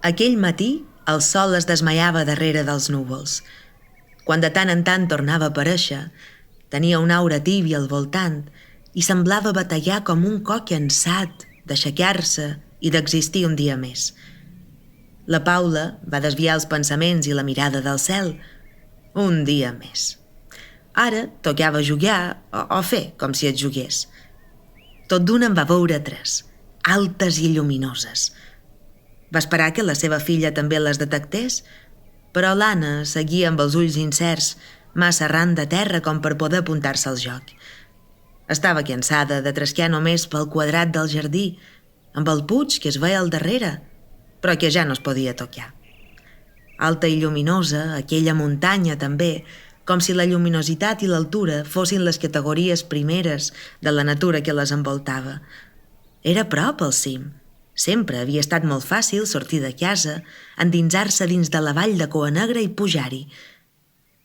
Aquell matí el sol es desmaiava darrere dels núvols. Quan de tant en tant tornava a aparèixer, tenia una aura tibia al voltant i semblava batallar com un coc cansat d'aixecar-se i d'existir un dia més. La Paula va desviar els pensaments i la mirada del cel. Un dia més. Ara tocava jugar o fer com si et jugués. Tot d'una en va veure 3, altes i lluminoses. Va esperar que la seva filla també les detectés, però l'Anna seguia amb els ulls incerts, massa arran de terra com per poder apuntar-se al joc. Estava cansada de trasquiar només pel quadrat del jardí, amb el puig que es veia al darrere, però que ja no es podia tocar. Alta i lluminosa, aquella muntanya també, com si la lluminositat i l'altura fossin les categories primeres de la natura que les envoltava. Era a prop al cim. Sempre havia estat molt fàcil sortir de casa, endinsar-se dins de la vall de Coa Negra i pujar-hi.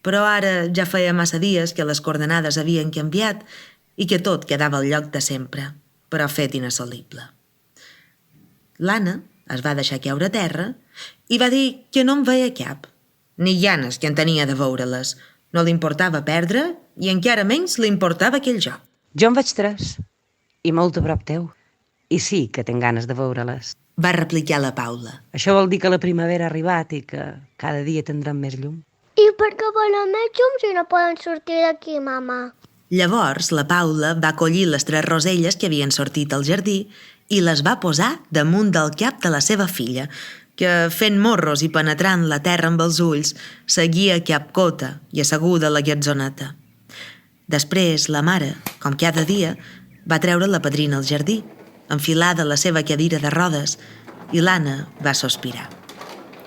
Però ara ja feia massa dies que les coordenades havien canviat i que tot quedava al lloc de sempre, però fet inassolible. L'Anna es va deixar caure a terra i va dir que no en veia cap, ni ganes que en tenia de veure-les. No li importava perdre i encara menys li importava aquell joc. Jo en veig 3, i molt a prop teu. I sí que tinc ganes de veure-les. Va replicar la Paula. Això vol dir que la primavera ha arribat i que cada dia tindrem més llum. I per què volen més llum si no poden sortir d'aquí, mama? Llavors la Paula va collir les 3 roselles que havien sortit al jardí i les va posar damunt del cap de la seva filla, que, fent morros i penetrant la terra amb els ulls, seguia capcota i asseguda a la gatzoneta. Després la mare, com cada dia, va treure la padrina al jardí, enfilada a la seva cadira de rodes, i l'Anna va sospirar.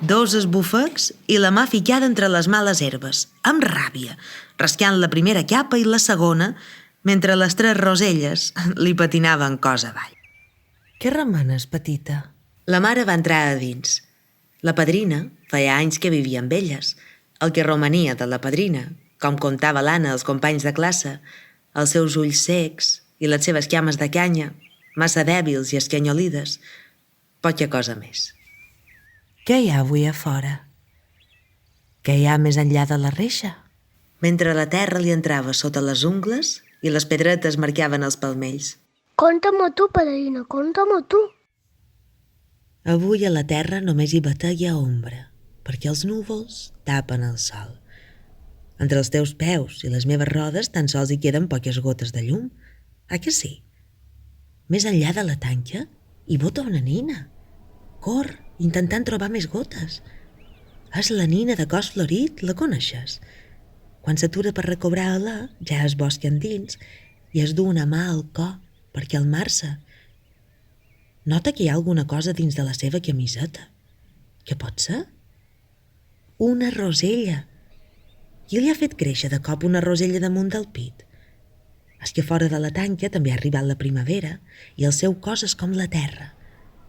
2 esbufecs i la mà ficada entre les males herbes, amb ràbia, rascant la primera capa i la segona, mentre les 3 roselles li patinaven cos avall. Què remenes, petita? La mare va entrar a dins. La padrina feia anys que vivia amb elles. El que romania de la padrina, com contava l'Anna als companys de classe, els seus ulls secs i les seves cames de canya, massa dèbils i escanyolides, poca cosa més. Què hi ha avui a fora? Què hi ha més enllà de la reixa? Mentre la terra li entrava sota les ungles i les pedretes marcaven els palmells. Conta-m'ho tu, padrina, conta-m'ho tu. Avui a la terra només hi bateia ombra, perquè els núvols tapen el sol. Entre els teus peus i les meves rodes tan sols hi queden poques gotes de llum. Ah que sí? Més enllà de la tanca hi bota una nina. Cor, intentant trobar més gotes. És la nina de cos florit, la coneixes? Quan s'atura per recobrar-la, ja es bosca endins i es du una mà al cor per calmar-se. Nota que hi ha alguna cosa dins de la seva camiseta. Què pot ser? Una rosella. Qui li ha fet créixer de cop una rosella damunt del pit? És que fora de la tanca també ha arribat la primavera i el seu cos és com la terra.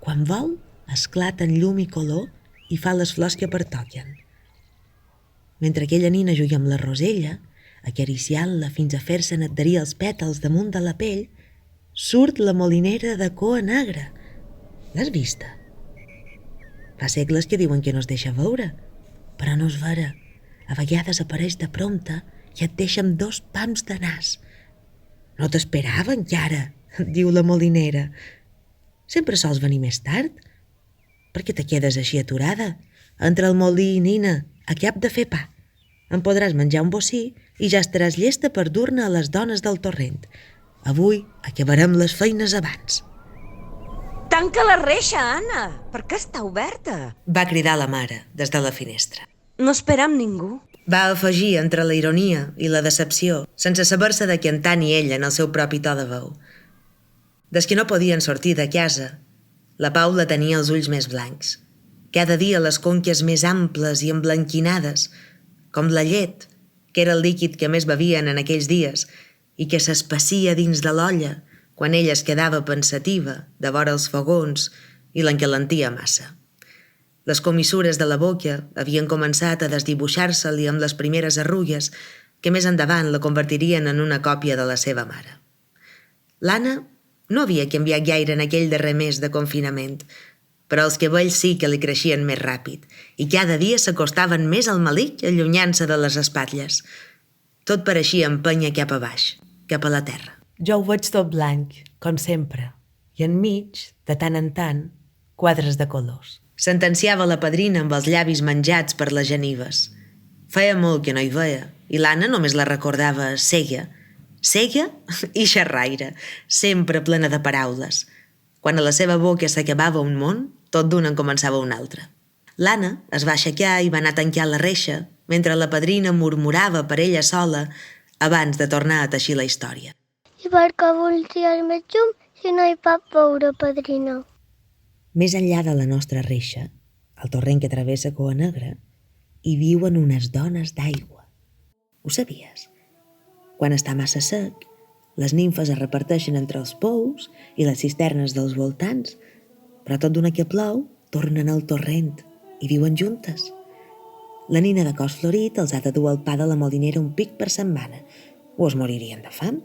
Quan vol, esclata en llum i color i fa les flors que pertoquen. Mentre aquella nina juga amb la rosella, acariciant-la fins a fer-se'n adherir els pètals damunt de la pell, surt la molinera de Coa Negra. L'has vista? Fa segles que diuen que no es deixa veure, però no és vera. A vegades apareix de prompte i et deixa amb 2 pams de nas. No t'esperava encara, diu la molinera. Sempre sols venir més tard? Per què te quedes així aturada? Entre el molí i nina, a cap de fer pa. En podràs menjar un bocí i ja estaràs llesta per dur-ne a les dones del torrent. Avui acabarem les feines abans. Tanca la reixa, Anna! Per què està oberta? Va cridar la mare des de la finestra. No esperam ningú. Va afegir entre la ironia i la decepció, sense saber-se de què ni ella en el seu propi to de veu. Des que no podien sortir de casa, la Paula tenia els ulls més blancs. Cada dia les conques més amples i emblanquinades, com la llet, que era el líquid que més bevien en aquells dies i que s'espacia dins de l'olla quan ella es quedava pensativa de vora els fogons i l'encalentia massa. Les comissures de la boca havien començat a desdibuixar-se-li amb les primeres arrugues que més endavant la convertirien en una còpia de la seva mare. L'Anna no havia canviat gaire en aquell darrer mes de confinament. però els cabells sí que li creixien més ràpid i cada dia s'acostaven més al melic allunyant-se de les espatlles. Tot pareixia empènyer cap a baix, cap a la terra. Jo ho veig tot blanc, com sempre, i enmig, de tant en tant, quadres de colors. Sentenciava la padrina amb els llavis menjats per les genives. Feia molt que no hi veia, i l'Anna només la recordava cega i xerraire, sempre plena de paraules. Quan a la seva boca s'acabava un món, tot d'una en començava un altre. L'Anna es va aixecar i va anar a tancar la reixa, mentre la padrina murmurava per ella sola abans de tornar a teixir la història. I per què voldries més llum si no hi pot veure, padrina? Més enllà de la nostra reixa, al torrent que travessa Coa Negra, hi viuen unes dones d'aigua. Ho sabies? Quan està massa sec, les nimfes es reparteixen entre els pous i les cisternes dels voltants, però tot d'una que plou, tornen al torrent i viuen juntes. La nina de cos florit els ha de dur al pa de la molinera un pic per setmana, o es moririen de fam.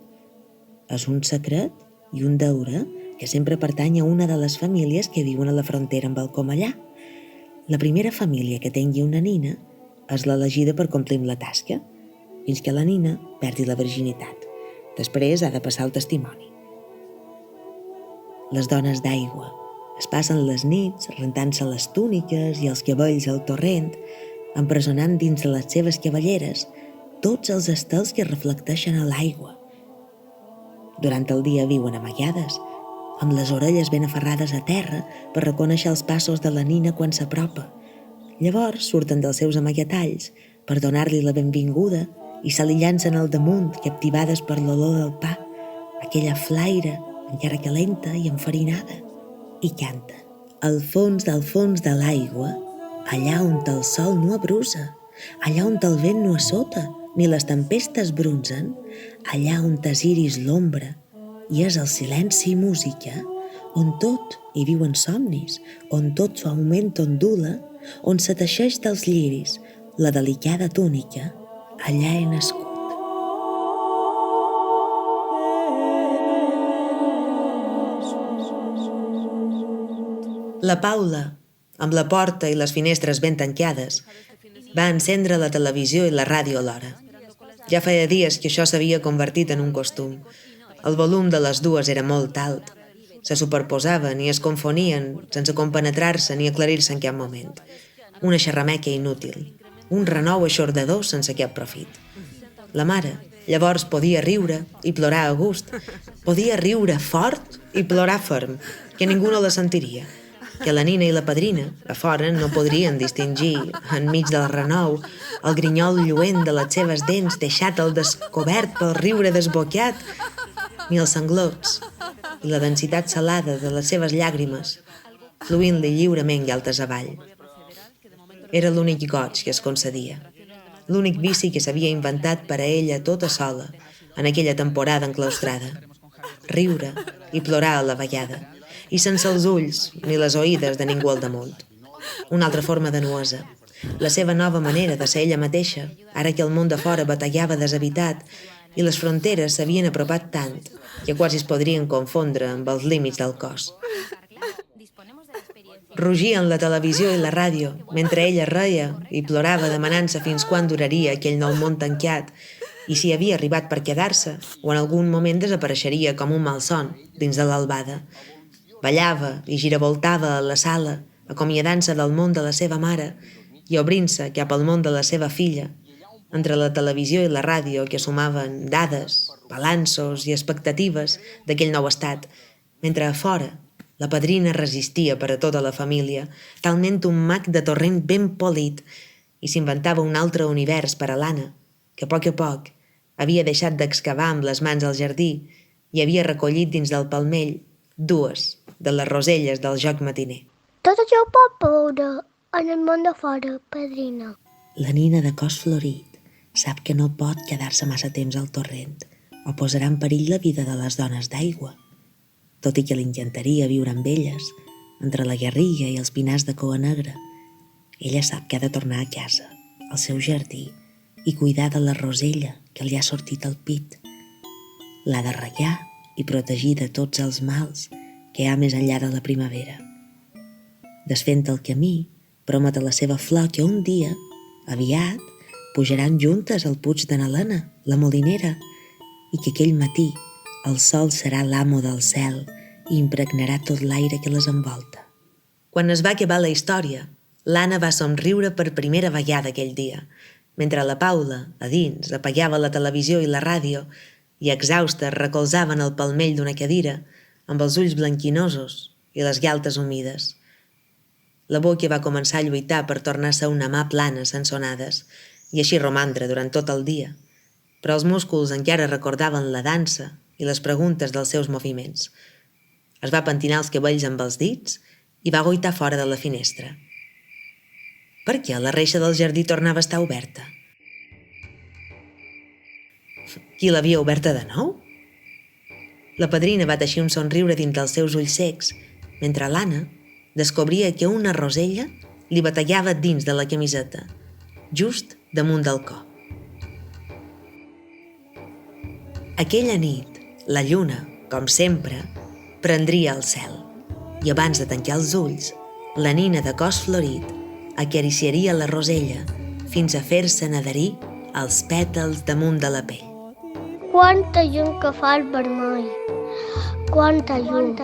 És un secret i un deure que sempre pertany a una de les famílies que viuen a la frontera amb el Comellà. La primera família que tingui una nina és l'elegida per complir amb la tasca, fins que la nina perdi la virginitat. Després ha de passar el testimoni. Les dones d'aigua es passen les nits rentant-se les túniques i els cabells al torrent, empresonant dins de les seves cavalleres tots els estels que reflecteixen a l'aigua. Durant el dia viuen amagades, amb les orelles ben aferrades a terra per reconèixer els passos de la nina quan s'apropa. Llavors surten dels seus amaguetalls per donar-li la benvinguda i se li llancen al damunt, captivades per l'olor del pa, aquella flaire encara calenta i enfarinada, i canta. Al fons del fons de l'aigua, allà on el sol no abrusa, allà on el vent no assota, ni les tempestes brunzen, allà on és iris l'ombra, i és el silenci i música, on tot hi viuen somnis, on tot suaument ondula, on se teixeix dels lliris la delicada túnica, allà he nascut. La Paula, amb la porta i les finestres ben tancades, va encendre la televisió i la ràdio alhora. Ja feia dies que això s'havia convertit en un costum. El volum de les dues era molt alt. Se superposaven i es confonien sense compenetrar-se ni aclarir-se en cap moment. Una xerrameca inútil, un renou aixordador sense cap profit. La mare llavors podia riure i plorar a gust, podia riure fort i plorar ferm, que ningú no la sentiria, que la nina i la padrina a fora no podrien distingir, enmig del renou, el grinyol lluent de les seves dents deixat al descobert pel riure desbocat, ni els sanglots i la densitat salada de les seves llàgrimes, fluint-li lliurement galtes avall. Era l'únic goig que es concedia, l'únic vici que s'havia inventat per a ella tota sola en aquella temporada enclaustrada. Riure i plorar a la vegada, i sense els ulls ni les oïdes de ningú al damunt. Una altra forma de nuesa, la seva nova manera de ser ella mateixa, ara que el món de fora batallava deshabitat i les fronteres s'havien apropat tant que quasi es podrien confondre amb els límits del cos. Rugien la televisió i la ràdio, mentre ella reia i plorava demanant-se fins quan duraria aquell nou món tancat i si havia arribat per quedar-se o en algun moment desapareixeria com un malson dins de l'albada. Ballava i giravoltava a la sala, acomiadant-se del món de la seva mare i obrint-se cap al món de la seva filla, entre la televisió i la ràdio que sumaven dades, balanços i expectatives d'aquell nou estat, mentre a fora la padrina resistia per a tota la família, talment un mag de torrent ben polit, i s'inventava un altre univers per a l'Anna, que a poc havia deixat d'excavar amb les mans al jardí i havia recollit dins del palmell dues de les roselles del joc matiner. Tot això ho pot veure en el món de fora, padrina. La nina de cos florit sap que no pot quedar-se massa temps al torrent o posarà en perill la vida de les dones d'aigua, tot i que li encantaria viure amb elles, entre la Garriga i els pinars de Coa Negra. Ella sap que ha de tornar a casa, al seu jardí, i cuidar de la rosella que li ha sortit al pit. L'ha de ratllar i protegir de tots els mals que hi ha més enllà de la primavera. Desfent el camí, promet a la seva flor que un dia, aviat, pujaran juntes al puig de n'Helena, la molinera, i que aquell matí el sol serà l'amo del cel i impregnarà tot l'aire que les envolta. Quan es va acabar la història, l'Anna va somriure per primera vegada aquell dia, mentre la Paula, a dins, apagava la televisió i la ràdio i exhausta es recolzava en el palmell d'una cadira amb els ulls blanquinosos i les galtes humides. La boca va començar a lluitar per tornar-se una mà plana sense onades i així romandre durant tot el dia, però els músculs encara recordaven la dansa i les preguntes dels seus moviments. Es va pentinar els cabells amb els dits i va goitar fora de la finestra. Per què la reixa del jardí tornava a estar oberta? Qui l'havia oberta de nou? La padrina va teixir un somriure dins dels seus ulls secs, mentre l'Anna descobria que una rosella li batallava dins de la camiseta, just damunt del cop. Aquella nit, la lluna, com sempre, prendria el cel i abans de tancar els ulls, la nina de cos florit acariciaria la rosella fins a fer-se'n adherir els pètals damunt de la pell. Quanta llum que fa el vermell. Quanta llum.